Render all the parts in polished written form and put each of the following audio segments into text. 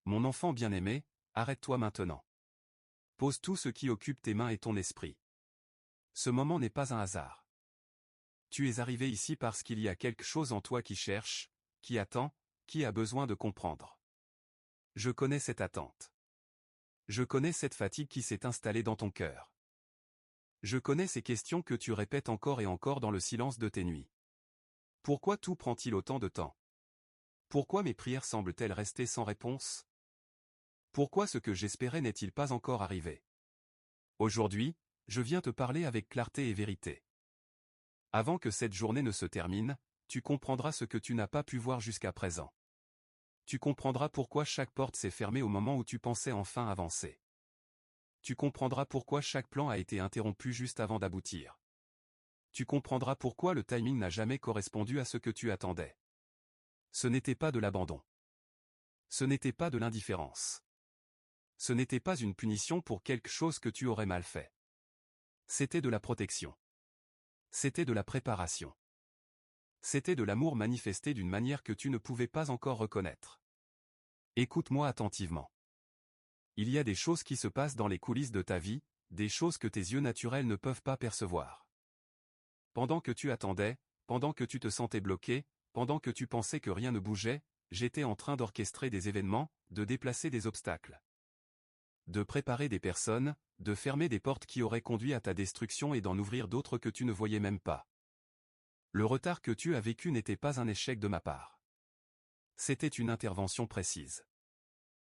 Mon enfant bien-aimé, arrête-toi maintenant. Pose tout ce qui occupe tes mains et ton esprit. Ce moment n'est pas un hasard. Tu es arrivé ici parce qu'il y a quelque chose en toi qui cherche, qui attend, qui a besoin de comprendre. Je connais cette attente. Je connais cette fatigue qui s'est installée dans ton cœur. Je connais ces questions que tu répètes encore et encore dans le silence de tes nuits. Pourquoi tout prend-il autant de temps? Pourquoi mes prières semblent-elles rester sans réponse? Pourquoi ce que j'espérais n'est-il pas encore arrivé? Aujourd'hui, je viens te parler avec clarté et vérité. Avant que cette journée ne se termine, tu comprendras ce que tu n'as pas pu voir jusqu'à présent. Tu comprendras pourquoi chaque porte s'est fermée au moment où tu pensais enfin avancer. Tu comprendras pourquoi chaque plan a été interrompu juste avant d'aboutir. Tu comprendras pourquoi le timing n'a jamais correspondu à ce que tu attendais. Ce n'était pas de l'abandon. Ce n'était pas de l'indifférence. Ce n'était pas une punition pour quelque chose que tu aurais mal fait. C'était de la protection. C'était de la préparation. C'était de l'amour manifesté d'une manière que tu ne pouvais pas encore reconnaître. Écoute-moi attentivement. Il y a des choses qui se passent dans les coulisses de ta vie, des choses que tes yeux naturels ne peuvent pas percevoir. Pendant que tu attendais, pendant que tu te sentais bloqué, pendant que tu pensais que rien ne bougeait, j'étais en train d'orchestrer des événements, de déplacer des obstacles. De préparer des personnes, de fermer des portes qui auraient conduit à ta destruction et d'en ouvrir d'autres que tu ne voyais même pas. Le retard que tu as vécu n'était pas un échec de ma part. C'était une intervention précise.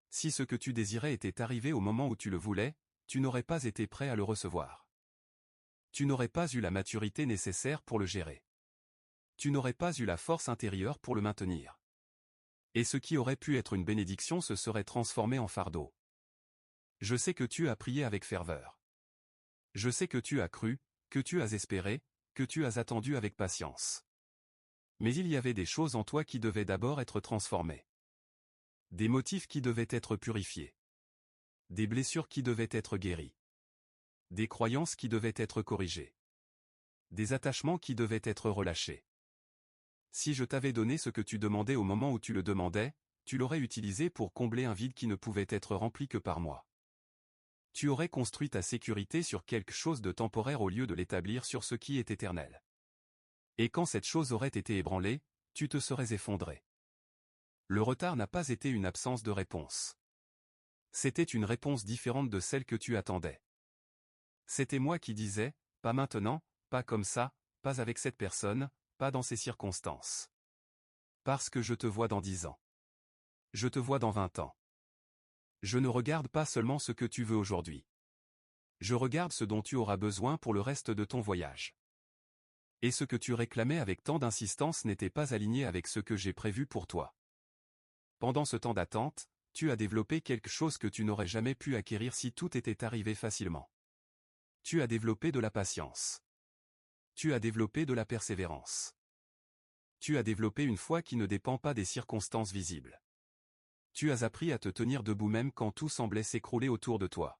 Si ce que tu désirais était arrivé au moment où tu le voulais, tu n'aurais pas été prêt à le recevoir. Tu n'aurais pas eu la maturité nécessaire pour le gérer. Tu n'aurais pas eu la force intérieure pour le maintenir. Et ce qui aurait pu être une bénédiction se serait transformé en fardeau. Je sais que tu as prié avec ferveur. Je sais que tu as cru, que tu as espéré, que tu as attendu avec patience. Mais il y avait des choses en toi qui devaient d'abord être transformées. Des motifs qui devaient être purifiés. Des blessures qui devaient être guéries. Des croyances qui devaient être corrigées. Des attachements qui devaient être relâchés. Si je t'avais donné ce que tu demandais au moment où tu le demandais, tu l'aurais utilisé pour combler un vide qui ne pouvait être rempli que par moi. Tu aurais construit ta sécurité sur quelque chose de temporaire au lieu de l'établir sur ce qui est éternel. Et quand cette chose aurait été ébranlée, tu te serais effondré. Le retard n'a pas été une absence de réponse. C'était une réponse différente de celle que tu attendais. C'était moi qui disais, pas maintenant, pas comme ça, pas avec cette personne, pas dans ces circonstances. Parce que je te vois dans 10 ans. Je te vois dans 20 ans. Je ne regarde pas seulement ce que tu veux aujourd'hui. Je regarde ce dont tu auras besoin pour le reste de ton voyage. Et ce que tu réclamais avec tant d'insistance n'était pas aligné avec ce que j'ai prévu pour toi. Pendant ce temps d'attente, tu as développé quelque chose que tu n'aurais jamais pu acquérir si tout était arrivé facilement. Tu as développé de la patience. Tu as développé de la persévérance. Tu as développé une foi qui ne dépend pas des circonstances visibles. Tu as appris à te tenir debout même quand tout semblait s'écrouler autour de toi.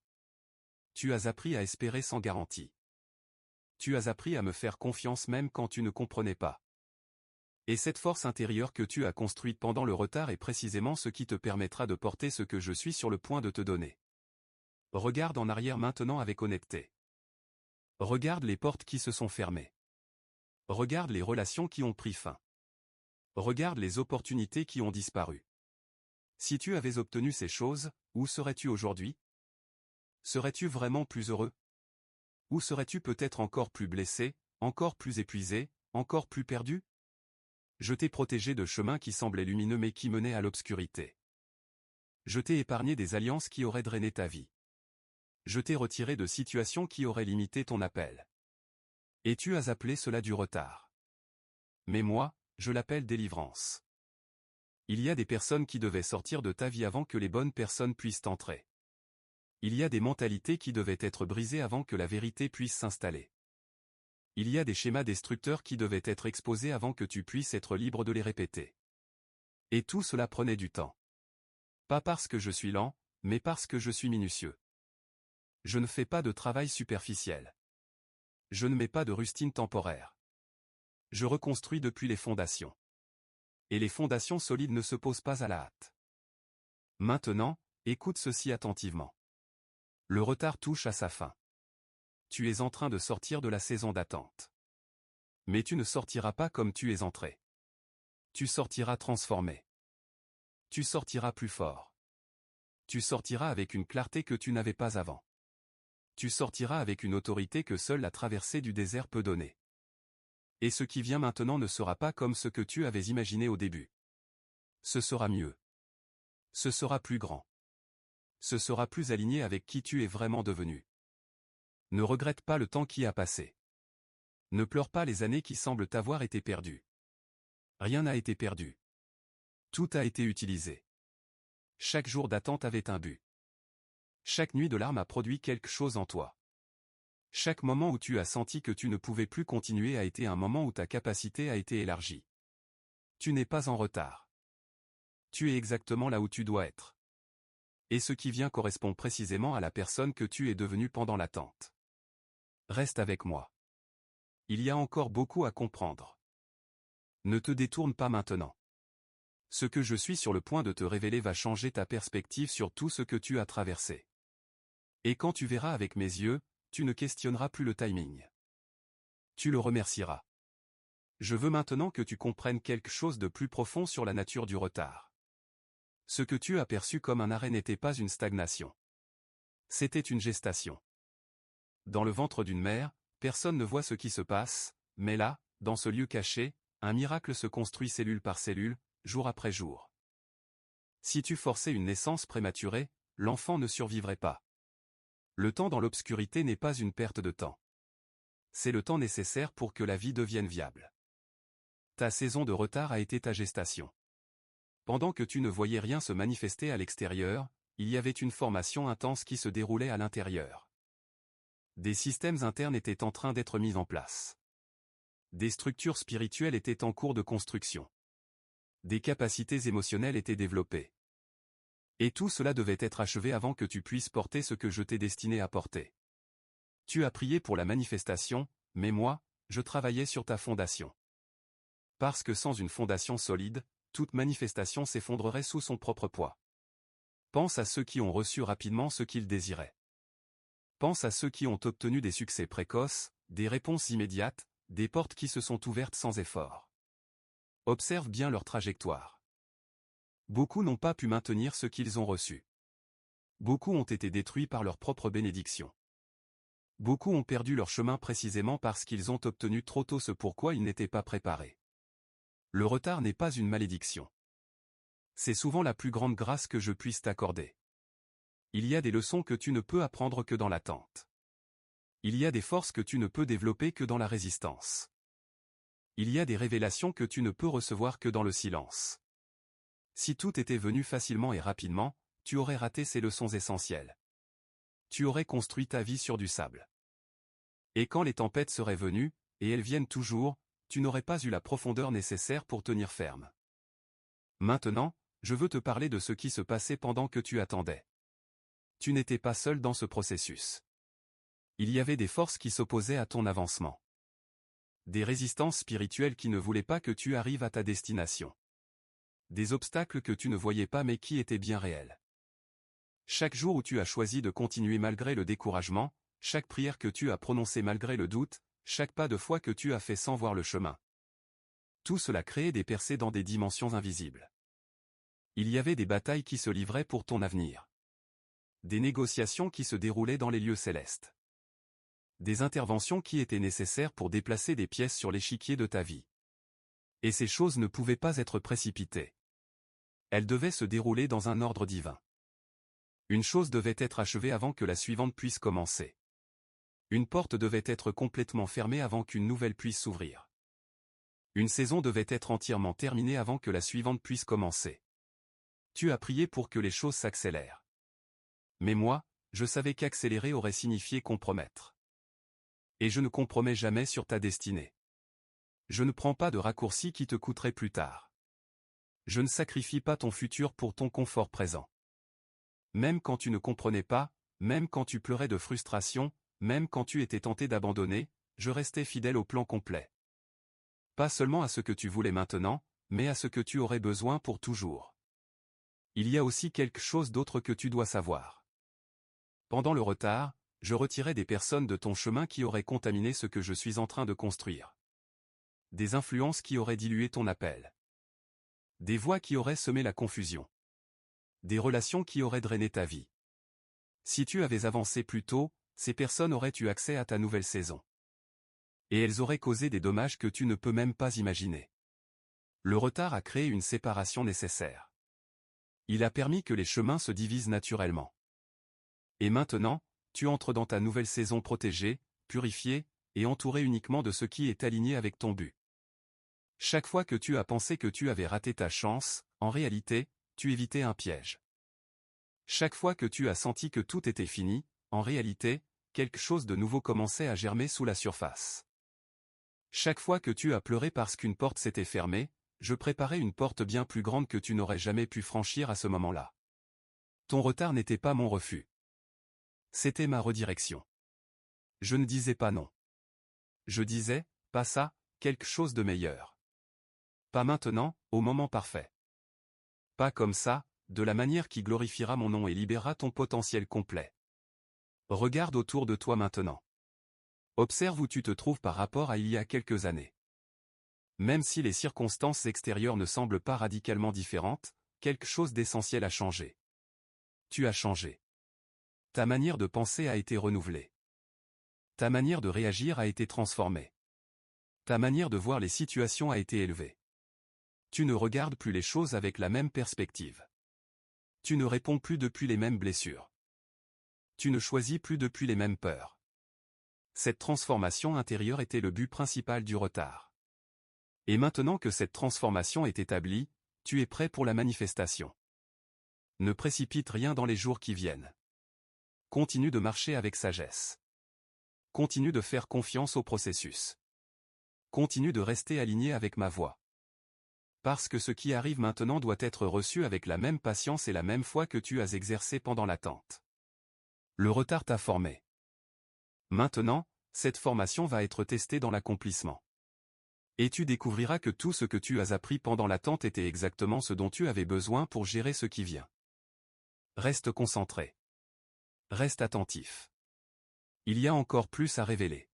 Tu as appris à espérer sans garantie. Tu as appris à me faire confiance même quand tu ne comprenais pas. Et cette force intérieure que tu as construite pendant le retard est précisément ce qui te permettra de porter ce que je suis sur le point de te donner. Regarde en arrière maintenant avec honnêteté. Regarde les portes qui se sont fermées. Regarde les relations qui ont pris fin. Regarde les opportunités qui ont disparu. Si tu avais obtenu ces choses, où serais-tu aujourd'hui? Serais-tu vraiment plus heureux? Ou serais-tu peut-être encore plus blessé, encore plus épuisé, encore plus perdu? Je t'ai protégé de chemins qui semblaient lumineux mais qui menaient à l'obscurité. Je t'ai épargné des alliances qui auraient drainé ta vie. Je t'ai retiré de situations qui auraient limité ton appel. Et tu as appelé cela du retard. Mais moi, je l'appelle délivrance. Il y a des personnes qui devaient sortir de ta vie avant que les bonnes personnes puissent entrer. Il y a des mentalités qui devaient être brisées avant que la vérité puisse s'installer. Il y a des schémas destructeurs qui devaient être exposés avant que tu puisses être libre de les répéter. Et tout cela prenait du temps. Pas parce que je suis lent, mais parce que je suis minutieux. Je ne fais pas de travail superficiel. Je ne mets pas de rustine temporaire. Je reconstruis depuis les fondations. Et les fondations solides ne se posent pas à la hâte. Maintenant, écoute ceci attentivement. Le retard touche à sa fin. Tu es en train de sortir de la saison d'attente. Mais tu ne sortiras pas comme tu es entré. Tu sortiras transformé. Tu sortiras plus fort. Tu sortiras avec une clarté que tu n'avais pas avant. Tu sortiras avec une autorité que seule la traversée du désert peut donner. Et ce qui vient maintenant ne sera pas comme ce que tu avais imaginé au début. Ce sera mieux. Ce sera plus grand. Ce sera plus aligné avec qui tu es vraiment devenu. Ne regrette pas le temps qui a passé. Ne pleure pas les années qui semblent avoir été perdues. Rien n'a été perdu. Tout a été utilisé. Chaque jour d'attente avait un but. Chaque nuit de larmes a produit quelque chose en toi. Chaque moment où tu as senti que tu ne pouvais plus continuer a été un moment où ta capacité a été élargie. Tu n'es pas en retard. Tu es exactement là où tu dois être. Et ce qui vient correspond précisément à la personne que tu es devenue pendant l'attente. Reste avec moi. Il y a encore beaucoup à comprendre. Ne te détourne pas maintenant. Ce que je suis sur le point de te révéler va changer ta perspective sur tout ce que tu as traversé. Et quand tu verras avec mes yeux, tu ne questionneras plus le timing. Tu le remercieras. Je veux maintenant que tu comprennes quelque chose de plus profond sur la nature du retard. Ce que tu as perçu comme un arrêt n'était pas une stagnation. C'était une gestation. Dans le ventre d'une mère, personne ne voit ce qui se passe, mais là, dans ce lieu caché, un miracle se construit cellule par cellule, jour après jour. Si tu forçais une naissance prématurée, l'enfant ne survivrait pas. Le temps dans l'obscurité n'est pas une perte de temps. C'est le temps nécessaire pour que la vie devienne viable. Ta saison de retard a été ta gestation. Pendant que tu ne voyais rien se manifester à l'extérieur, il y avait une formation intense qui se déroulait à l'intérieur. Des systèmes internes étaient en train d'être mis en place. Des structures spirituelles étaient en cours de construction. Des capacités émotionnelles étaient développées. Et tout cela devait être achevé avant que tu puisses porter ce que je t'ai destiné à porter. Tu as prié pour la manifestation, mais moi, je travaillais sur ta fondation. Parce que sans une fondation solide, toute manifestation s'effondrerait sous son propre poids. Pense à ceux qui ont reçu rapidement ce qu'ils désiraient. Pense à ceux qui ont obtenu des succès précoces, des réponses immédiates, des portes qui se sont ouvertes sans effort. Observe bien leur trajectoire. Beaucoup n'ont pas pu maintenir ce qu'ils ont reçu. Beaucoup ont été détruits par leur propre bénédiction. Beaucoup ont perdu leur chemin précisément parce qu'ils ont obtenu trop tôt ce pourquoi ils n'étaient pas préparés. Le retard n'est pas une malédiction. C'est souvent la plus grande grâce que je puisse t'accorder. Il y a des leçons que tu ne peux apprendre que dans l'attente. Il y a des forces que tu ne peux développer que dans la résistance. Il y a des révélations que tu ne peux recevoir que dans le silence. Si tout était venu facilement et rapidement, tu aurais raté ces leçons essentielles. Tu aurais construit ta vie sur du sable. Et quand les tempêtes seraient venues, et elles viennent toujours, tu n'aurais pas eu la profondeur nécessaire pour tenir ferme. Maintenant, je veux te parler de ce qui se passait pendant que tu attendais. Tu n'étais pas seul dans ce processus. Il y avait des forces qui s'opposaient à ton avancement. Des résistances spirituelles qui ne voulaient pas que tu arrives à ta destination. Des obstacles que tu ne voyais pas mais qui étaient bien réels. Chaque jour où tu as choisi de continuer malgré le découragement, chaque prière que tu as prononcée malgré le doute, chaque pas de foi que tu as fait sans voir le chemin. Tout cela créait des percées dans des dimensions invisibles. Il y avait des batailles qui se livraient pour ton avenir. Des négociations qui se déroulaient dans les lieux célestes. Des interventions qui étaient nécessaires pour déplacer des pièces sur l'échiquier de ta vie. Et ces choses ne pouvaient pas être précipitées. Elles devaient se dérouler dans un ordre divin. Une chose devait être achevée avant que la suivante puisse commencer. Une porte devait être complètement fermée avant qu'une nouvelle puisse s'ouvrir. Une saison devait être entièrement terminée avant que la suivante puisse commencer. Tu as prié pour que les choses s'accélèrent. Mais moi, je savais qu'accélérer aurait signifié compromettre. Et je ne compromets jamais sur ta destinée. Je ne prends pas de raccourcis qui te coûteraient plus tard. Je ne sacrifie pas ton futur pour ton confort présent. Même quand tu ne comprenais pas, même quand tu pleurais de frustration, même quand tu étais tenté d'abandonner, je restais fidèle au plan complet. Pas seulement à ce que tu voulais maintenant, mais à ce que tu aurais besoin pour toujours. Il y a aussi quelque chose d'autre que tu dois savoir. Pendant le retard, je retirais des personnes de ton chemin qui auraient contaminé ce que je suis en train de construire. Des influences qui auraient dilué ton appel. Des voix qui auraient semé la confusion. Des relations qui auraient drainé ta vie. Si tu avais avancé plus tôt, ces personnes auraient eu accès à ta nouvelle saison. Et elles auraient causé des dommages que tu ne peux même pas imaginer. Le retard a créé une séparation nécessaire. Il a permis que les chemins se divisent naturellement. Et maintenant, tu entres dans ta nouvelle saison protégée, purifiée, et entourée uniquement de ce qui est aligné avec ton but. Chaque fois que tu as pensé que tu avais raté ta chance, en réalité, tu évitais un piège. Chaque fois que tu as senti que tout était fini, en réalité, quelque chose de nouveau commençait à germer sous la surface. Chaque fois que tu as pleuré parce qu'une porte s'était fermée, je préparais une porte bien plus grande que tu n'aurais jamais pu franchir à ce moment-là. Ton retard n'était pas mon refus. C'était ma redirection. Je ne disais pas non. Je disais, pas ça, quelque chose de meilleur. Pas maintenant, au moment parfait. Pas comme ça, de la manière qui glorifiera mon nom et libérera ton potentiel complet. Regarde autour de toi maintenant. Observe où tu te trouves par rapport à il y a quelques années. Même si les circonstances extérieures ne semblent pas radicalement différentes, quelque chose d'essentiel a changé. Tu as changé. Ta manière de penser a été renouvelée. Ta manière de réagir a été transformée. Ta manière de voir les situations a été élevée. Tu ne regardes plus les choses avec la même perspective. Tu ne réponds plus depuis les mêmes blessures. Tu ne choisis plus depuis les mêmes peurs. Cette transformation intérieure était le but principal du retard. Et maintenant que cette transformation est établie, tu es prêt pour la manifestation. Ne précipite rien dans les jours qui viennent. Continue de marcher avec sagesse. Continue de faire confiance au processus. Continue de rester aligné avec ma voix. Parce que ce qui arrive maintenant doit être reçu avec la même patience et la même foi que tu as exercé pendant l'attente. Le retard t'a formé. Maintenant, cette formation va être testée dans l'accomplissement. Et tu découvriras que tout ce que tu as appris pendant l'attente était exactement ce dont tu avais besoin pour gérer ce qui vient. Reste concentré. Reste attentif. Il y a encore plus à révéler.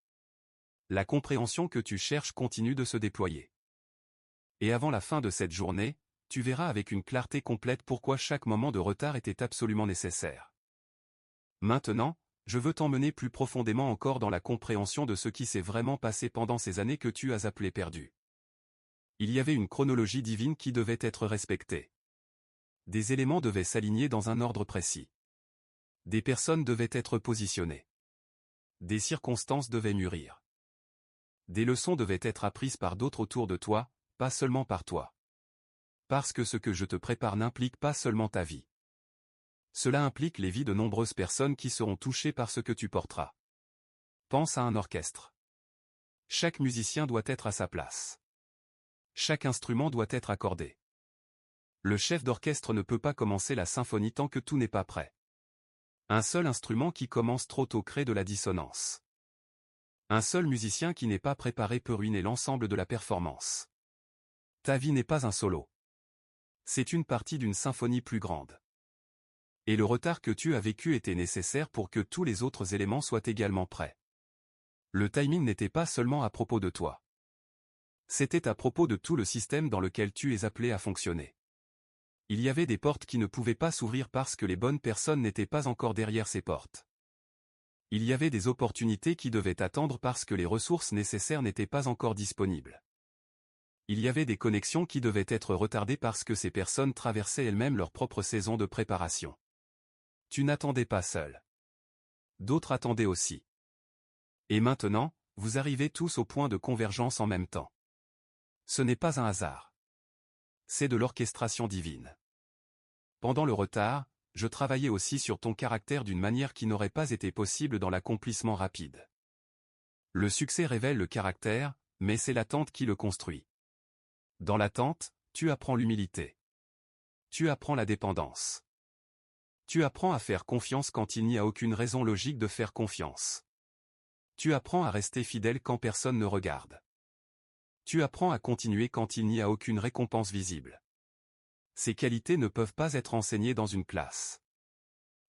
La compréhension que tu cherches continue de se déployer. Et avant la fin de cette journée, tu verras avec une clarté complète pourquoi chaque moment de retard était absolument nécessaire. Maintenant, je veux t'emmener plus profondément encore dans la compréhension de ce qui s'est vraiment passé pendant ces années que tu as appelées perdues. Il y avait une chronologie divine qui devait être respectée. Des éléments devaient s'aligner dans un ordre précis. Des personnes devaient être positionnées. Des circonstances devaient mûrir. Des leçons devaient être apprises par d'autres autour de toi, pas seulement par toi. Parce que ce que je te prépare n'implique pas seulement ta vie. Cela implique les vies de nombreuses personnes qui seront touchées par ce que tu porteras. Pense à un orchestre. Chaque musicien doit être à sa place. Chaque instrument doit être accordé. Le chef d'orchestre ne peut pas commencer la symphonie tant que tout n'est pas prêt. Un seul instrument qui commence trop tôt crée de la dissonance. Un seul musicien qui n'est pas préparé peut ruiner l'ensemble de la performance. Ta vie n'est pas un solo. C'est une partie d'une symphonie plus grande. Et le retard que tu as vécu était nécessaire pour que tous les autres éléments soient également prêts. Le timing n'était pas seulement à propos de toi. C'était à propos de tout le système dans lequel tu es appelé à fonctionner. Il y avait des portes qui ne pouvaient pas s'ouvrir parce que les bonnes personnes n'étaient pas encore derrière ces portes. Il y avait des opportunités qui devaient attendre parce que les ressources nécessaires n'étaient pas encore disponibles. Il y avait des connexions qui devaient être retardées parce que ces personnes traversaient elles-mêmes leur propre saison de préparation. Tu n'attendais pas seul. D'autres attendaient aussi. Et maintenant, vous arrivez tous au point de convergence en même temps. Ce n'est pas un hasard. C'est de l'orchestration divine. Pendant le retard, je travaillais aussi sur ton caractère d'une manière qui n'aurait pas été possible dans l'accomplissement rapide. Le succès révèle le caractère, mais c'est l'attente qui le construit. Dans l'attente, tu apprends l'humilité. Tu apprends la dépendance. Tu apprends à faire confiance quand il n'y a aucune raison logique de faire confiance. Tu apprends à rester fidèle quand personne ne regarde. Tu apprends à continuer quand il n'y a aucune récompense visible. Ces qualités ne peuvent pas être enseignées dans une classe.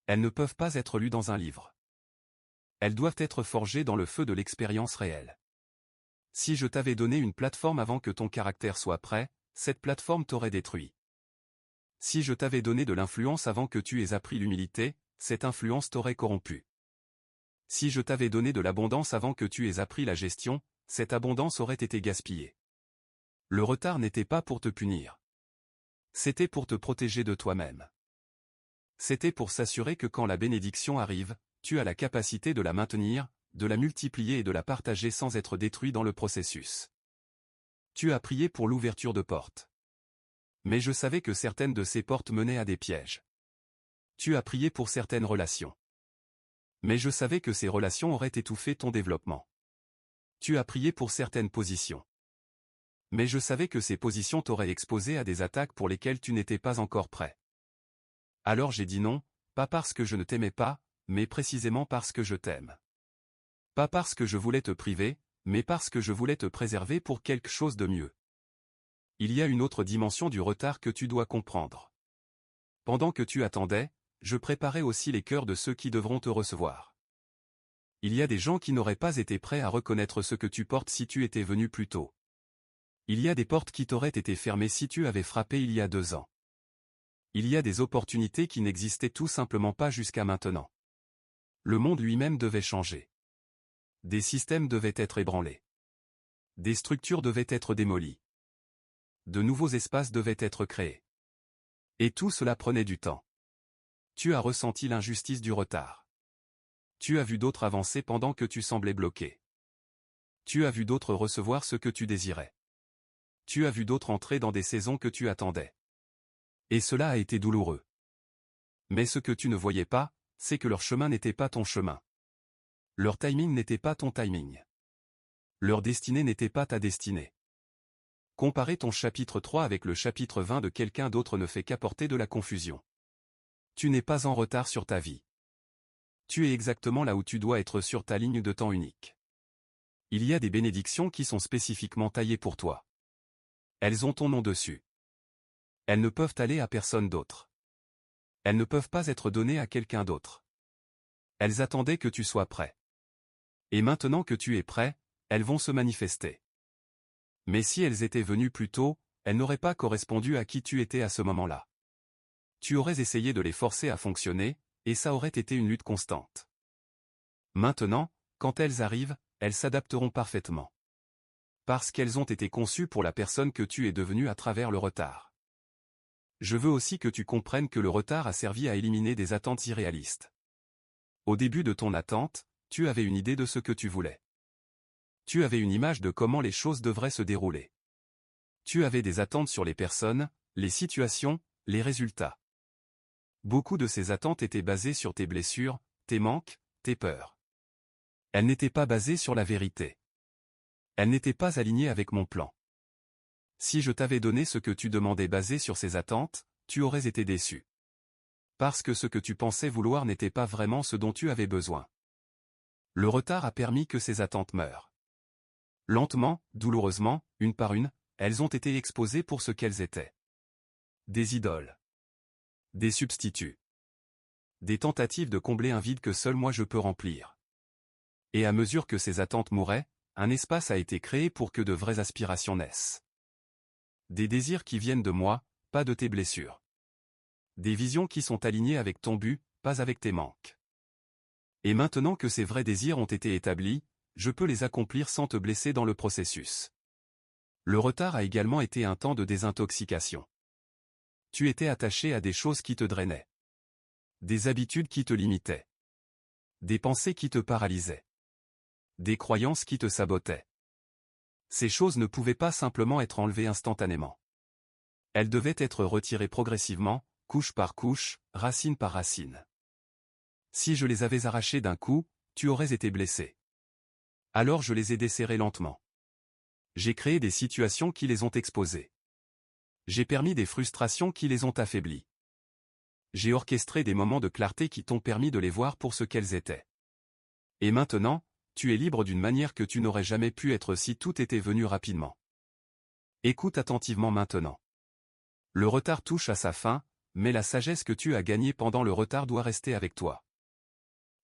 Elles ne peuvent pas être lues dans un livre. Elles doivent être forgées dans le feu de l'expérience réelle. Si je t'avais donné une plateforme avant que ton caractère soit prêt, cette plateforme t'aurait détruit. Si je t'avais donné de l'influence avant que tu aies appris l'humilité, cette influence t'aurait corrompu. Si je t'avais donné de l'abondance avant que tu aies appris la gestion, cette abondance aurait été gaspillée. Le retard n'était pas pour te punir. C'était pour te protéger de toi-même. C'était pour s'assurer que quand la bénédiction arrive, tu as la capacité de la maintenir, de la multiplier et de la partager sans être détruit dans le processus. Tu as prié pour l'ouverture de portes. Mais je savais que certaines de ces portes menaient à des pièges. Tu as prié pour certaines relations. Mais je savais que ces relations auraient étouffé ton développement. Tu as prié pour certaines positions. Mais je savais que ces positions t'auraient exposé à des attaques pour lesquelles tu n'étais pas encore prêt. Alors j'ai dit non, pas parce que je ne t'aimais pas, mais précisément parce que je t'aime. Pas parce que je voulais te priver, mais parce que je voulais te préserver pour quelque chose de mieux. Il y a une autre dimension du retard que tu dois comprendre. Pendant que tu attendais, je préparais aussi les cœurs de ceux qui devront te recevoir. Il y a des gens qui n'auraient pas été prêts à reconnaître ce que tu portes si tu étais venu plus tôt. Il y a des portes qui t'auraient été fermées si tu avais frappé il y a 2 ans. Il y a des opportunités qui n'existaient tout simplement pas jusqu'à maintenant. Le monde lui-même devait changer. Des systèmes devaient être ébranlés. Des structures devaient être démolies. De nouveaux espaces devaient être créés. Et tout cela prenait du temps. Tu as ressenti l'injustice du retard. Tu as vu d'autres avancer pendant que tu semblais bloqué. Tu as vu d'autres recevoir ce que tu désirais. Tu as vu d'autres entrer dans des saisons que tu attendais. Et cela a été douloureux. Mais ce que tu ne voyais pas, c'est que leur chemin n'était pas ton chemin. Leur timing n'était pas ton timing. Leur destinée n'était pas ta destinée. Comparer ton chapitre 3 avec le chapitre 20 de quelqu'un d'autre ne fait qu'apporter de la confusion. Tu n'es pas en retard sur ta vie. Tu es exactement là où tu dois être sur ta ligne de temps unique. Il y a des bénédictions qui sont spécifiquement taillées pour toi. Elles ont ton nom dessus. Elles ne peuvent aller à personne d'autre. Elles ne peuvent pas être données à quelqu'un d'autre. Elles attendaient que tu sois prêt. Et maintenant que tu es prêt, elles vont se manifester. Mais si elles étaient venues plus tôt, elles n'auraient pas correspondu à qui tu étais à ce moment-là. Tu aurais essayé de les forcer à fonctionner, et ça aurait été une lutte constante. Maintenant, quand elles arrivent, elles s'adapteront parfaitement. Parce qu'elles ont été conçues pour la personne que tu es devenue à travers le retard. Je veux aussi que tu comprennes que le retard a servi à éliminer des attentes irréalistes. Au début de ton attente, tu avais une idée de ce que tu voulais. Tu avais une image de comment les choses devraient se dérouler. Tu avais des attentes sur les personnes, les situations, les résultats. Beaucoup de ces attentes étaient basées sur tes blessures, tes manques, tes peurs. Elles n'étaient pas basées sur la vérité. Elles n'étaient pas alignées avec mon plan. Si je t'avais donné ce que tu demandais basé sur ces attentes, tu aurais été déçu. Parce que ce que tu pensais vouloir n'était pas vraiment ce dont tu avais besoin. Le retard a permis que ces attentes meurent. Lentement, douloureusement, une par une, elles ont été exposées pour ce qu'elles étaient. Des idoles. Des substituts. Des tentatives de combler un vide que seul moi je peux remplir. Et à mesure que ces attentes mouraient, un espace a été créé pour que de vraies aspirations naissent. Des désirs qui viennent de moi, pas de tes blessures. Des visions qui sont alignées avec ton but, pas avec tes manques. Et maintenant que ces vrais désirs ont été établis, je peux les accomplir sans te blesser dans le processus. Le retard a également été un temps de désintoxication. Tu étais attaché à des choses qui te drainaient. Des habitudes qui te limitaient. Des pensées qui te paralysaient. Des croyances qui te sabotaient. Ces choses ne pouvaient pas simplement être enlevées instantanément. Elles devaient être retirées progressivement, couche par couche, racine par racine. Si je les avais arrachées d'un coup, tu aurais été blessé. Alors je les ai desserrées lentement. J'ai créé des situations qui les ont exposées. J'ai permis des frustrations qui les ont affaiblies. J'ai orchestré des moments de clarté qui t'ont permis de les voir pour ce qu'elles étaient. Et maintenant, tu es libre d'une manière que tu n'aurais jamais pu être si tout était venu rapidement. Écoute attentivement maintenant. Le retard touche à sa fin, mais la sagesse que tu as gagnée pendant le retard doit rester avec toi.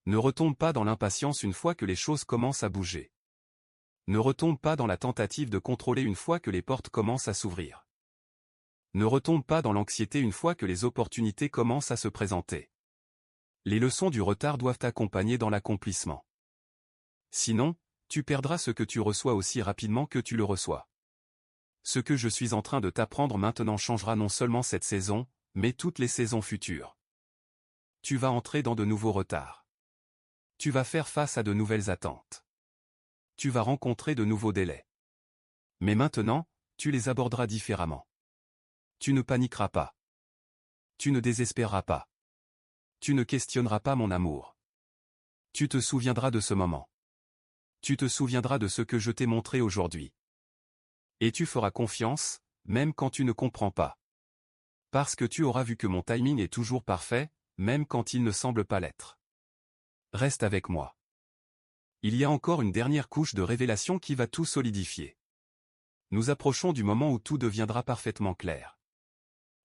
Ne retombe pas dans l'impatience une fois que les choses commencent à bouger. Ne retombe pas dans la tentative de contrôler une fois que les portes commencent à s'ouvrir. Ne retombe pas dans l'anxiété une fois que les opportunités commencent à se présenter. Les leçons du retard doivent t'accompagner dans l'accomplissement. Sinon, tu perdras ce que tu reçois aussi rapidement que tu le reçois. Ce que je suis en train de t'apprendre maintenant changera non seulement cette saison, mais toutes les saisons futures. Tu vas entrer dans de nouveaux retards. Tu vas faire face à de nouvelles attentes. Tu vas rencontrer de nouveaux délais. Mais maintenant, tu les aborderas différemment. Tu ne paniqueras pas. Tu ne désespéreras pas. Tu ne questionneras pas mon amour. Tu te souviendras de ce moment. Tu te souviendras de ce que je t'ai montré aujourd'hui. Et tu feras confiance, même quand tu ne comprends pas. Parce que tu auras vu que mon timing est toujours parfait, même quand il ne semble pas l'être. Reste avec moi. Il y a encore une dernière couche de révélation qui va tout solidifier. Nous approchons du moment où tout deviendra parfaitement clair.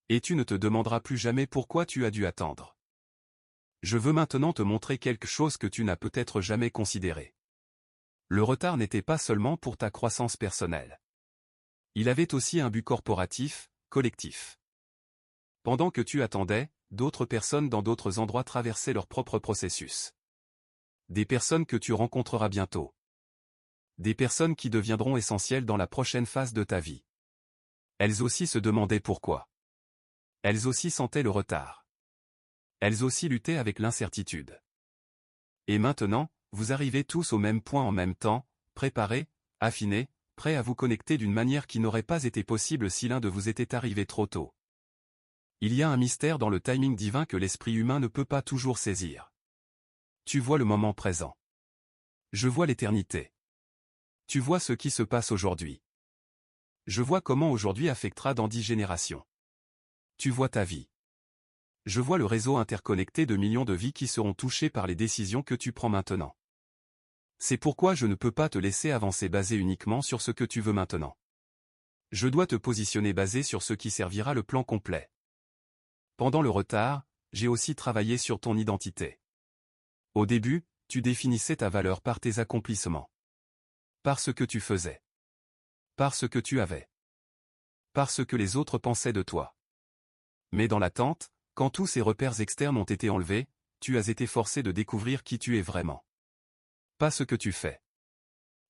Et tu ne te demanderas plus jamais pourquoi tu as dû attendre. Je veux maintenant te montrer quelque chose que tu n'as peut-être jamais considéré. Le retard n'était pas seulement pour ta croissance personnelle. Il avait aussi un but corporatif, collectif. Pendant que tu attendais, d'autres personnes dans d'autres endroits traversaient leur propre processus. Des personnes que tu rencontreras bientôt. Des personnes qui deviendront essentielles dans la prochaine phase de ta vie. Elles aussi se demandaient pourquoi. Elles aussi sentaient le retard. Elles aussi luttaient avec l'incertitude. Et maintenant, vous arrivez tous au même point en même temps, préparés, affinés, prêts à vous connecter d'une manière qui n'aurait pas été possible si l'un de vous était arrivé trop tôt. Il y a un mystère dans le timing divin que l'esprit humain ne peut pas toujours saisir. Tu vois le moment présent. Je vois l'éternité. Tu vois ce qui se passe aujourd'hui. Je vois comment aujourd'hui affectera dans 10 générations. Tu vois ta vie. Je vois le réseau interconnecté de millions de vies qui seront touchées par les décisions que tu prends maintenant. C'est pourquoi je ne peux pas te laisser avancer basé uniquement sur ce que tu veux maintenant. Je dois te positionner basé sur ce qui servira le plan complet. Pendant le retard, j'ai aussi travaillé sur ton identité. Au début, tu définissais ta valeur par tes accomplissements. Par ce que tu faisais. Par ce que tu avais. Par ce que les autres pensaient de toi. Mais dans l'attente, quand tous ces repères externes ont été enlevés, tu as été forcé de découvrir qui tu es vraiment. Pas ce que tu fais.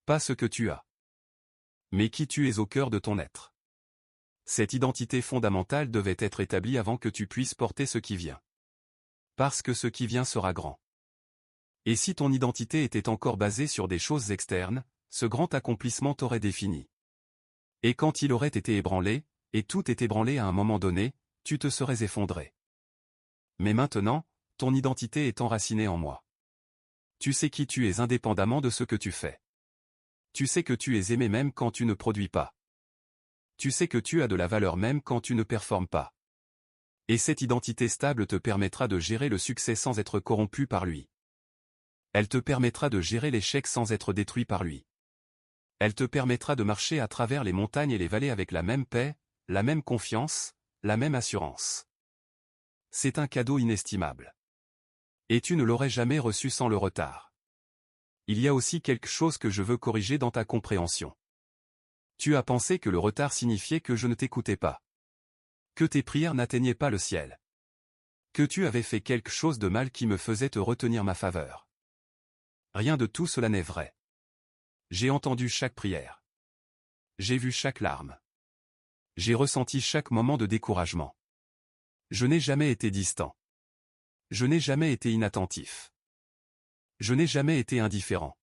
Pas ce que tu as. Mais qui tu es au cœur de ton être. Cette identité fondamentale devait être établie avant que tu puisses porter ce qui vient. Parce que ce qui vient sera grand. Et si ton identité était encore basée sur des choses externes, ce grand accomplissement t'aurait défini. Et quand il aurait été ébranlé, et tout est ébranlé à un moment donné, tu te serais effondré. Mais maintenant, ton identité est enracinée en moi. Tu sais qui tu es indépendamment de ce que tu fais. Tu sais que tu es aimé même quand tu ne produis pas. Tu sais que tu as de la valeur même quand tu ne performes pas. Et cette identité stable te permettra de gérer le succès sans être corrompu par lui. Elle te permettra de gérer l'échec sans être détruit par lui. Elle te permettra de marcher à travers les montagnes et les vallées avec la même paix, la même confiance, la même assurance. C'est un cadeau inestimable. Et tu ne l'aurais jamais reçu sans le retard. Il y a aussi quelque chose que je veux corriger dans ta compréhension. Tu as pensé que le retard signifiait que je ne t'écoutais pas. Que tes prières n'atteignaient pas le ciel. Que tu avais fait quelque chose de mal qui me faisait te retenir ma faveur. Rien de tout cela n'est vrai. J'ai entendu chaque prière. J'ai vu chaque larme. J'ai ressenti chaque moment de découragement. Je n'ai jamais été distant. Je n'ai jamais été inattentif. Je n'ai jamais été indifférent.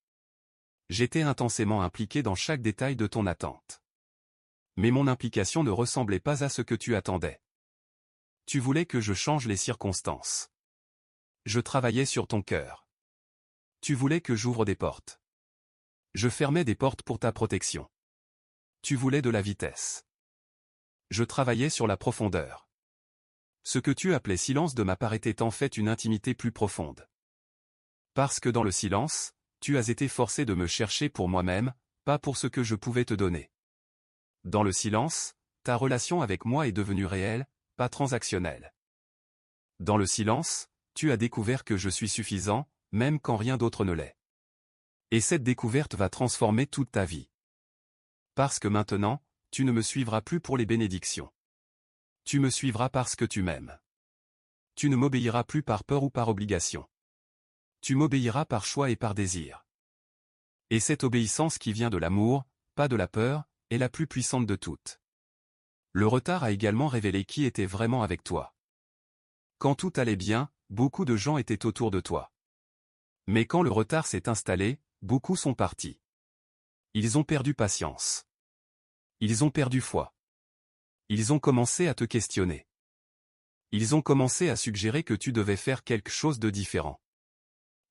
J'étais intensément impliqué dans chaque détail de ton attente. Mais mon implication ne ressemblait pas à ce que tu attendais. Tu voulais que je change les circonstances. Je travaillais sur ton cœur. Tu voulais que j'ouvre des portes. Je fermais des portes pour ta protection. Tu voulais de la vitesse. Je travaillais sur la profondeur. Ce que tu appelais silence de ma part était en fait une intimité plus profonde. Parce que dans le silence, tu as été forcé de me chercher pour moi-même, pas pour ce que je pouvais te donner. Dans le silence, ta relation avec moi est devenue réelle, pas transactionnelle. Dans le silence, tu as découvert que je suis suffisant, même quand rien d'autre ne l'est. Et cette découverte va transformer toute ta vie. Parce que maintenant, tu ne me suivras plus pour les bénédictions. Tu me suivras parce que tu m'aimes. Tu ne m'obéiras plus par peur ou par obligation. Tu m'obéiras par choix et par désir. Et cette obéissance qui vient de l'amour, pas de la peur, est la plus puissante de toutes. Le retard a également révélé qui était vraiment avec toi. Quand tout allait bien, beaucoup de gens étaient autour de toi. Mais quand le retard s'est installé, beaucoup sont partis. Ils ont perdu patience. Ils ont perdu foi. Ils ont commencé à te questionner. Ils ont commencé à suggérer que tu devais faire quelque chose de différent.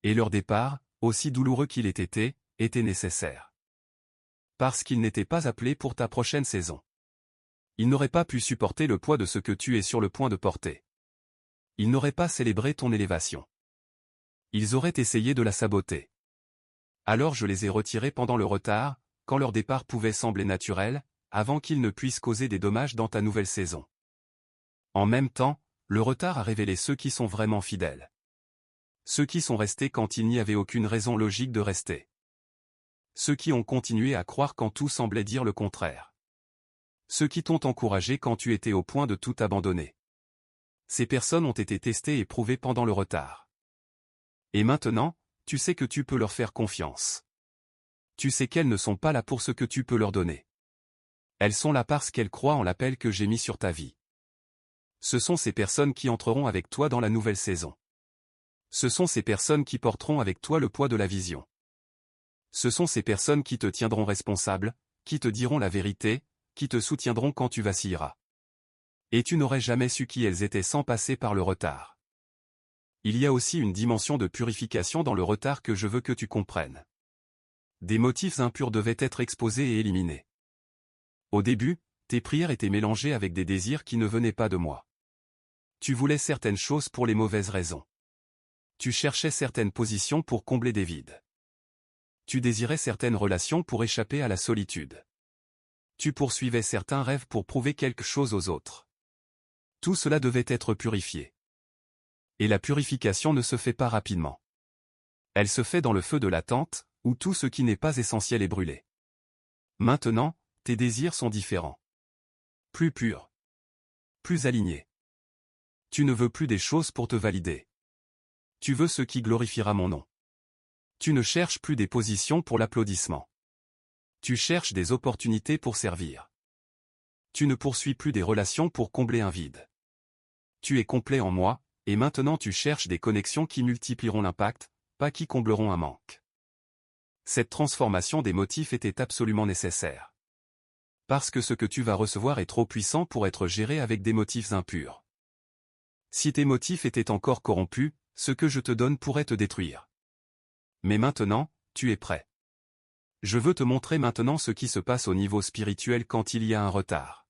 Et leur départ, aussi douloureux qu'il ait été, était nécessaire. Parce qu'ils n'étaient pas appelés pour ta prochaine saison. Ils n'auraient pas pu supporter le poids de ce que tu es sur le point de porter. Ils n'auraient pas célébré ton élévation. Ils auraient essayé de la saboter. Alors je les ai retirés pendant le retard, quand leur départ pouvait sembler naturel, avant qu'ils ne puissent causer des dommages dans ta nouvelle saison. En même temps, le retard a révélé ceux qui sont vraiment fidèles. Ceux qui sont restés quand il n'y avait aucune raison logique de rester. Ceux qui ont continué à croire quand tout semblait dire le contraire. Ceux qui t'ont encouragé quand tu étais au point de tout abandonner. Ces personnes ont été testées et prouvées pendant le retard. Et maintenant, tu sais que tu peux leur faire confiance. Tu sais qu'elles ne sont pas là pour ce que tu peux leur donner. Elles sont là parce qu'elles croient en l'appel que j'ai mis sur ta vie. Ce sont ces personnes qui entreront avec toi dans la nouvelle saison. Ce sont ces personnes qui porteront avec toi le poids de la vision. Ce sont ces personnes qui te tiendront responsable, qui te diront la vérité, qui te soutiendront quand tu vacilleras. Et tu n'aurais jamais su qui elles étaient sans passer par le retard. Il y a aussi une dimension de purification dans le retard que je veux que tu comprennes. Des motifs impurs devaient être exposés et éliminés. Au début, tes prières étaient mélangées avec des désirs qui ne venaient pas de moi. Tu voulais certaines choses pour les mauvaises raisons. Tu cherchais certaines positions pour combler des vides. Tu désirais certaines relations pour échapper à la solitude. Tu poursuivais certains rêves pour prouver quelque chose aux autres. Tout cela devait être purifié. Et la purification ne se fait pas rapidement. Elle se fait dans le feu de l'attente, où tout ce qui n'est pas essentiel est brûlé. Maintenant, tes désirs sont différents. Plus purs. Plus alignés. Tu ne veux plus des choses pour te valider. Tu veux ce qui glorifiera mon nom. Tu ne cherches plus des positions pour l'applaudissement. Tu cherches des opportunités pour servir. Tu ne poursuis plus des relations pour combler un vide. Tu es complet en moi, et maintenant tu cherches des connexions qui multiplieront l'impact, pas qui combleront un manque. Cette transformation des motifs était absolument nécessaire. Parce que ce que tu vas recevoir est trop puissant pour être géré avec des motifs impurs. Si tes motifs étaient encore corrompus, ce que je te donne pourrait te détruire. Mais maintenant, tu es prêt. Je veux te montrer maintenant ce qui se passe au niveau spirituel quand il y a un retard.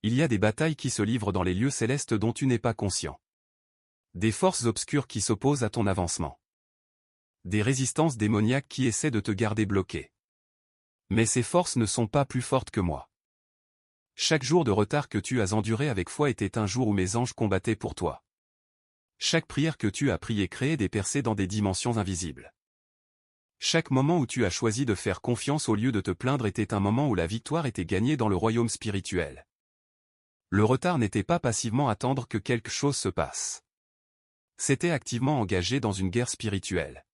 Il y a des batailles qui se livrent dans les lieux célestes dont tu n'es pas conscient. Des forces obscures qui s'opposent à ton avancement. Des résistances démoniaques qui essaient de te garder bloqué. Mais ces forces ne sont pas plus fortes que moi. Chaque jour de retard que tu as enduré avec foi était un jour où mes anges combattaient pour toi. Chaque prière que tu as priée créait des percées dans des dimensions invisibles. Chaque moment où tu as choisi de faire confiance au lieu de te plaindre était un moment où la victoire était gagnée dans le royaume spirituel. Le retard n'était pas passivement attendre que quelque chose se passe. C'était activement engagé dans une guerre spirituelle.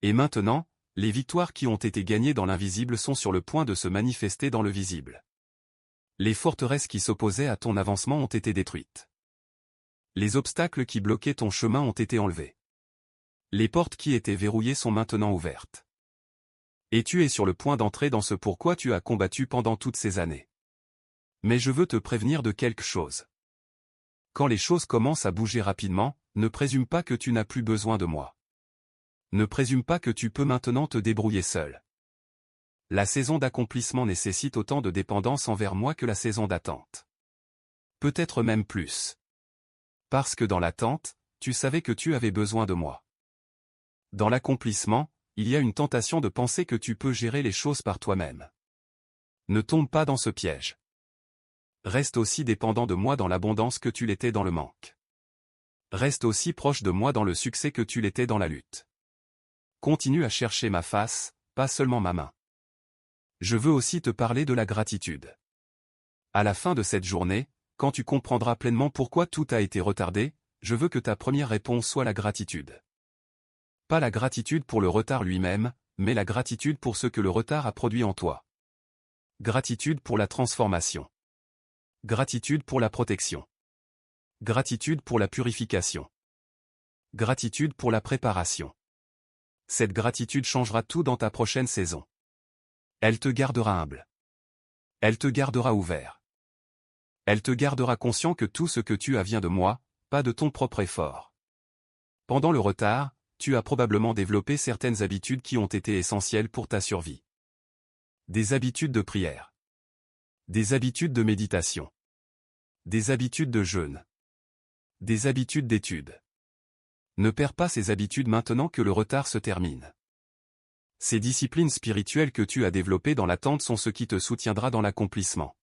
Et maintenant, les victoires qui ont été gagnées dans l'invisible sont sur le point de se manifester dans le visible. Les forteresses qui s'opposaient à ton avancement ont été détruites. Les obstacles qui bloquaient ton chemin ont été enlevés. Les portes qui étaient verrouillées sont maintenant ouvertes. Et tu es sur le point d'entrer dans ce pourquoi tu as combattu pendant toutes ces années. Mais je veux te prévenir de quelque chose. Quand les choses commencent à bouger rapidement, ne présume pas que tu n'as plus besoin de moi. Ne présume pas que tu peux maintenant te débrouiller seul. La saison d'accomplissement nécessite autant de dépendance envers moi que la saison d'attente. Peut-être même plus. Parce que dans l'attente, tu savais que tu avais besoin de moi. Dans l'accomplissement, il y a une tentation de penser que tu peux gérer les choses par toi-même. Ne tombe pas dans ce piège. Reste aussi dépendant de moi dans l'abondance que tu l'étais dans le manque. Reste aussi proche de moi dans le succès que tu l'étais dans la lutte. Continue à chercher ma face, pas seulement ma main. Je veux aussi te parler de la gratitude. À la fin de cette journée, quand tu comprendras pleinement pourquoi tout a été retardé, je veux que ta première réponse soit la gratitude. Pas la gratitude pour le retard lui-même, mais la gratitude pour ce que le retard a produit en toi. Gratitude pour la transformation. Gratitude pour la protection. Gratitude pour la purification. Gratitude pour la préparation. Cette gratitude changera tout dans ta prochaine saison. Elle te gardera humble. Elle te gardera ouvert. Elle te gardera conscient que tout ce que tu as vient de moi, pas de ton propre effort. Pendant le retard, tu as probablement développé certaines habitudes qui ont été essentielles pour ta survie. Des habitudes de prière. Des habitudes de méditation. Des habitudes de jeûne. Des habitudes d'étude. Ne perds pas ces habitudes maintenant que le retard se termine. Ces disciplines spirituelles que tu as développées dans l'attente sont ce qui te soutiendra dans l'accomplissement.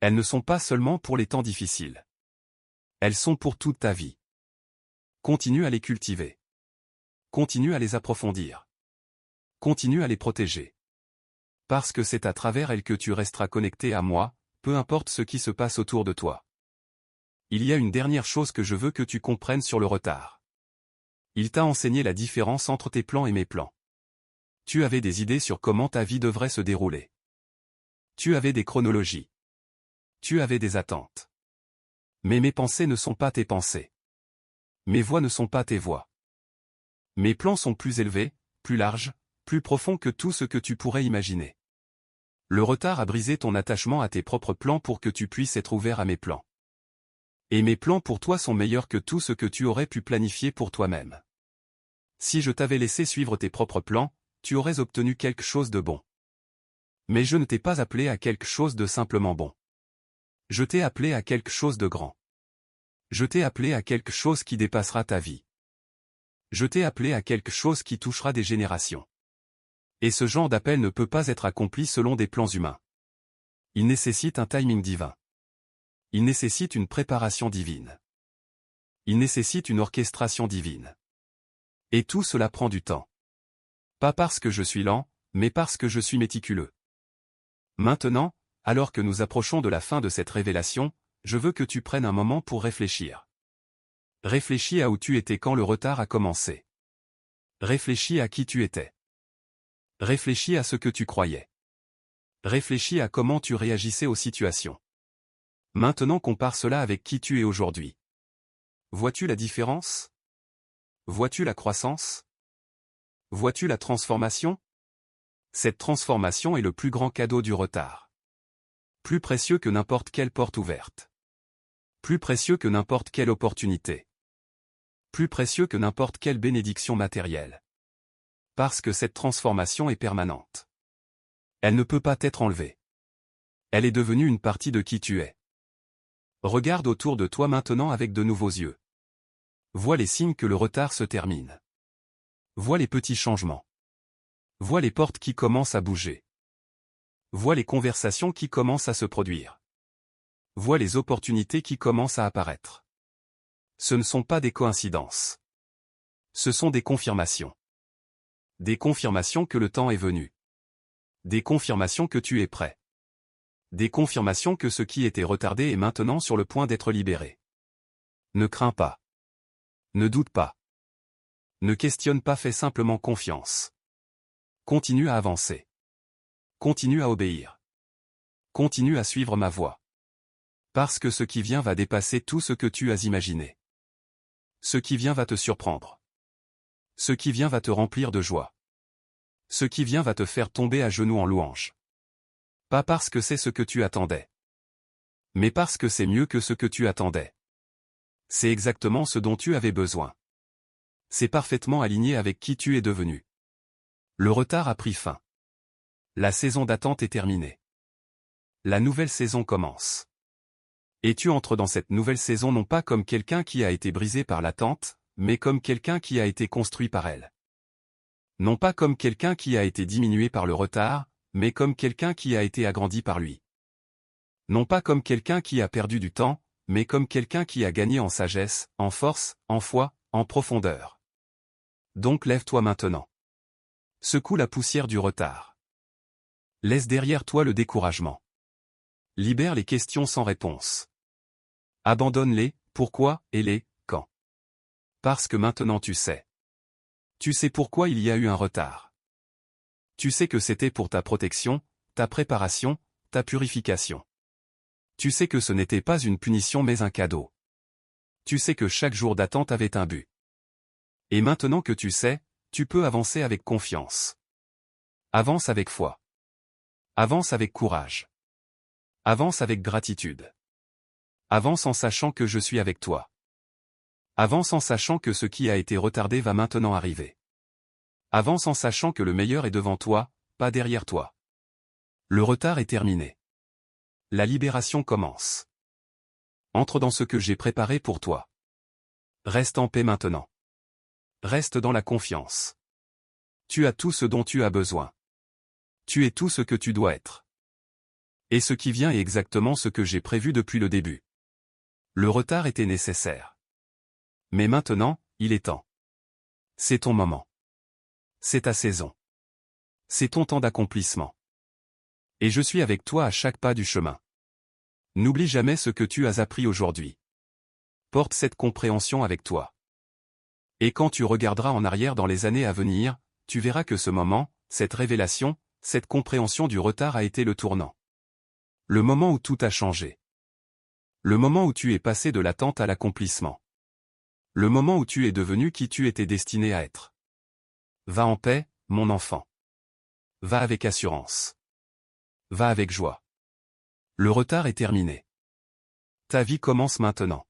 Elles ne sont pas seulement pour les temps difficiles. Elles sont pour toute ta vie. Continue à les cultiver. Continue à les approfondir. Continue à les protéger. Parce que c'est à travers elles que tu resteras connecté à moi, peu importe ce qui se passe autour de toi. Il y a une dernière chose que je veux que tu comprennes sur le retard. Il t'a enseigné la différence entre tes plans et mes plans. Tu avais des idées sur comment ta vie devrait se dérouler. Tu avais des chronologies. Tu avais des attentes. Mais mes pensées ne sont pas tes pensées. Mes voix ne sont pas tes voix. Mes plans sont plus élevés, plus larges, plus profonds que tout ce que tu pourrais imaginer. Le retard a brisé ton attachement à tes propres plans pour que tu puisses être ouvert à mes plans. Et mes plans pour toi sont meilleurs que tout ce que tu aurais pu planifier pour toi-même. Si je t'avais laissé suivre tes propres plans, tu aurais obtenu quelque chose de bon. Mais je ne t'ai pas appelé à quelque chose de simplement bon. Je t'ai appelé à quelque chose de grand. Je t'ai appelé à quelque chose qui dépassera ta vie. Je t'ai appelé à quelque chose qui touchera des générations. Et ce genre d'appel ne peut pas être accompli selon des plans humains. Il nécessite un timing divin. Il nécessite une préparation divine. Il nécessite une orchestration divine. Et tout cela prend du temps. Pas parce que je suis lent, mais parce que je suis méticuleux. Maintenant, alors que nous approchons de la fin de cette révélation, je veux que tu prennes un moment pour réfléchir. Réfléchis à où tu étais quand le retard a commencé. Réfléchis à qui tu étais. Réfléchis à ce que tu croyais. Réfléchis à comment tu réagissais aux situations. Maintenant compare cela avec qui tu es aujourd'hui. Vois-tu la différence? Vois-tu la croissance? Vois-tu la transformation? Cette transformation est le plus grand cadeau du retard. Plus précieux que n'importe quelle porte ouverte. Plus précieux que n'importe quelle opportunité. Plus précieux que n'importe quelle bénédiction matérielle. Parce que cette transformation est permanente. Elle ne peut pas être enlevée. Elle est devenue une partie de qui tu es. Regarde autour de toi maintenant avec de nouveaux yeux. Vois les signes que le retard se termine. Vois les petits changements. Vois les portes qui commencent à bouger. Vois les conversations qui commencent à se produire. Vois les opportunités qui commencent à apparaître. Ce ne sont pas des coïncidences. Ce sont des confirmations. Des confirmations que le temps est venu. Des confirmations que tu es prêt. Des confirmations que ce qui était retardé est maintenant sur le point d'être libéré. Ne crains pas. Ne doute pas. Ne questionne pas, fais simplement confiance. Continue à avancer. Continue à obéir. Continue à suivre ma voie. Parce que ce qui vient va dépasser tout ce que tu as imaginé. Ce qui vient va te surprendre. Ce qui vient va te remplir de joie. Ce qui vient va te faire tomber à genoux en louange. Pas parce que c'est ce que tu attendais. Mais parce que c'est mieux que ce que tu attendais. C'est exactement ce dont tu avais besoin. C'est parfaitement aligné avec qui tu es devenu. Le retard a pris fin. La saison d'attente est terminée. La nouvelle saison commence. Et tu entres dans cette nouvelle saison non pas comme quelqu'un qui a été brisé par l'attente, mais comme quelqu'un qui a été construit par elle. Non pas comme quelqu'un qui a été diminué par le retard, mais comme quelqu'un qui a été agrandi par lui. Non pas comme quelqu'un qui a perdu du temps, mais comme quelqu'un qui a gagné en sagesse, en force, en foi, en profondeur. Donc lève-toi maintenant. Secoue la poussière du retard. Laisse derrière toi le découragement. Libère les questions sans réponse. Abandonne-les, pourquoi, et les, quand. Parce que maintenant tu sais. Tu sais pourquoi il y a eu un retard. Tu sais que c'était pour ta protection, ta préparation, ta purification. Tu sais que ce n'était pas une punition mais un cadeau. Tu sais que chaque jour d'attente avait un but. Et maintenant que tu sais, tu peux avancer avec confiance. Avance avec foi. Avance avec courage. Avance avec gratitude. Avance en sachant que je suis avec toi. Avance en sachant que ce qui a été retardé va maintenant arriver. Avance en sachant que le meilleur est devant toi, pas derrière toi. Le retard est terminé. La libération commence. Entre dans ce que j'ai préparé pour toi. Reste en paix maintenant. Reste dans la confiance. Tu as tout ce dont tu as besoin. Tu es tout ce que tu dois être. Et ce qui vient est exactement ce que j'ai prévu depuis le début. Le retard était nécessaire. Mais maintenant, il est temps. C'est ton moment. C'est ta saison. C'est ton temps d'accomplissement. Et je suis avec toi à chaque pas du chemin. N'oublie jamais ce que tu as appris aujourd'hui. Porte cette compréhension avec toi. Et quand tu regarderas en arrière dans les années à venir, tu verras que ce moment, cette révélation, cette compréhension du retard a été le tournant. Le moment où tout a changé. Le moment où tu es passé de l'attente à l'accomplissement. Le moment où tu es devenu qui tu étais destiné à être. Va en paix, mon enfant. Va avec assurance. Va avec joie. Le retard est terminé. Ta vie commence maintenant.